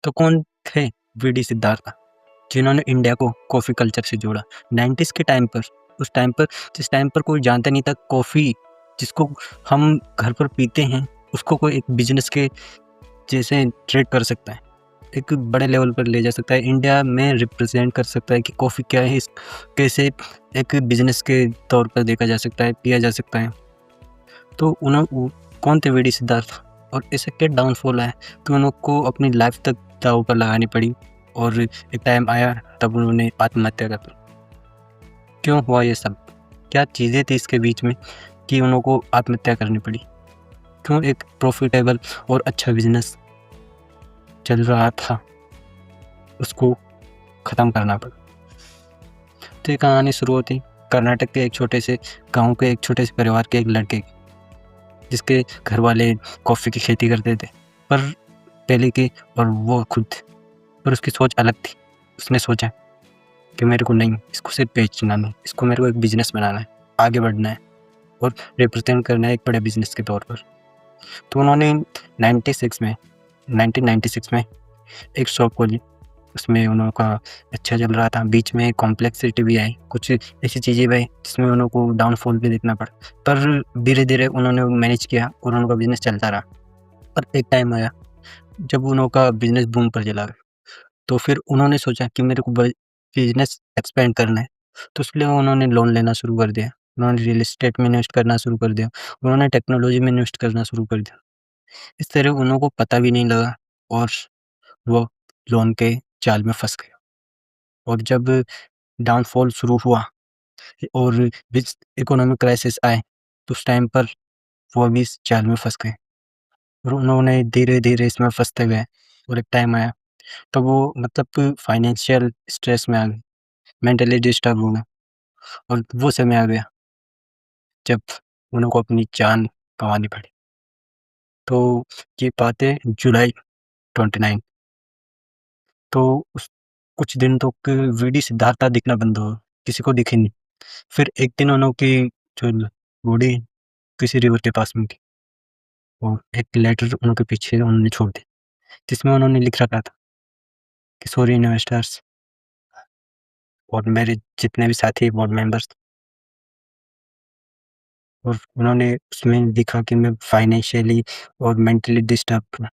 तो कौन थे वीडी सिद्धार्थ, जिन्होंने इंडिया को कॉफ़ी कल्चर से जोड़ा? 90s के टाइम पर, उस टाइम पर जिस टाइम पर कोई जानता नहीं था कॉफ़ी जिसको हम घर पर पीते हैं, उसको कोई एक बिज़नेस के जैसे ट्रेड कर सकता है, एक बड़े लेवल पर ले जा सकता है, इंडिया में रिप्रेजेंट कर सकता है कि कॉफ़ी क्या है, कैसे एक बिज़नेस के तौर पर देखा जा सकता है, पिया जा सकता है। तो कौन थे वीडी सिद्धार्थ और ऐसे क्या डाउनफॉल आया कि उनको अपनी लाइफ तक दांव पर लगानी पड़ी और एक टाइम आया तब उन्होंने आत्महत्या कर ली? क्यों हुआ ये सब? क्या चीज़ें थी इसके बीच में कि उनको आत्महत्या करनी पड़ी? क्यों एक प्रॉफिटेबल और अच्छा बिजनेस चल रहा था उसको ख़त्म करना पड़ा? तो ये कहानी शुरू होती कर्नाटक के एक छोटे से गांव के एक छोटे से परिवार के एक लड़के की, जिसके घर वाले कॉफ़ी की खेती करते थे पर पहले की, और वो खुद, पर उसकी सोच अलग थी। उसने सोचा कि मेरे को नहीं इसको सिर्फ बेचना नहीं, इसको मेरे को एक बिज़नेस बनाना है, आगे बढ़ना है और रिप्रेजेंट करना है एक बड़े बिज़नेस के तौर पर। तो उन्होंने 1996 में एक शॉप खोली। उसमें उनका अच्छा चल रहा था, बीच में कॉम्प्लेक्सिटी भी आई, कुछ ऐसी चीज़ें भी आई जिसमें उनको डाउनफॉल भी देखना पड़ा, पर धीरे-धीरे उन्होंने मैनेज किया और उनका बिज़नेस चलता रहा। पर एक टाइम आया जब उनका बिज़नेस बूम पर चला गया, तो फिर उन्होंने सोचा कि मेरे को बिज़नेस एक्सपेंड करना है, तो इसलिए उन्होंने लोन लेना शुरू कर दिया। उन्होंने रियल एस्टेट में इन्वेस्ट करना शुरू कर दिया, उन्होंने टेक्नोलॉजी में इन्वेस्ट करना शुरू कर दिया। इस तरह उनको पता भी नहीं लगा और वो लोन के जाल में फँस गए। और जब डाउनफॉल शुरू हुआ और बीच इकोनॉमिक क्राइसिस आए, तो उस टाइम पर वो भी इस जाल में फँस गए और उन्होंने धीरे-धीरे इसमें फँसते गए और एक टाइम आया तो वो मतलब फाइनेंशियल स्ट्रेस में आ गए, मेंटली डिस्टर्ब हो गए और वो समय आ गया जब उनको अपनी जान गँवानी पड़ी। तो ये बात है जुलाई 29। तो उस कुछ दिन तक वीडी सिद्धार्थ दिखना बंद हो गए, किसी को दिखे नहीं। फिर एक दिन उनकी जो बॉडी किसी रिवर के पास मिली और एक लेटर उनके पीछे उन्होंने छोड़ दिया, जिसमें उन्होंने लिख रखा था कि सॉरी इन्वेस्टर्स और मेरे जितने भी साथी बोर्ड मेंबर्स, और उन्होंने उसमें लिखा कि मैं फाइनेंशियली और मेंटली डिस्टर्ब हूँ।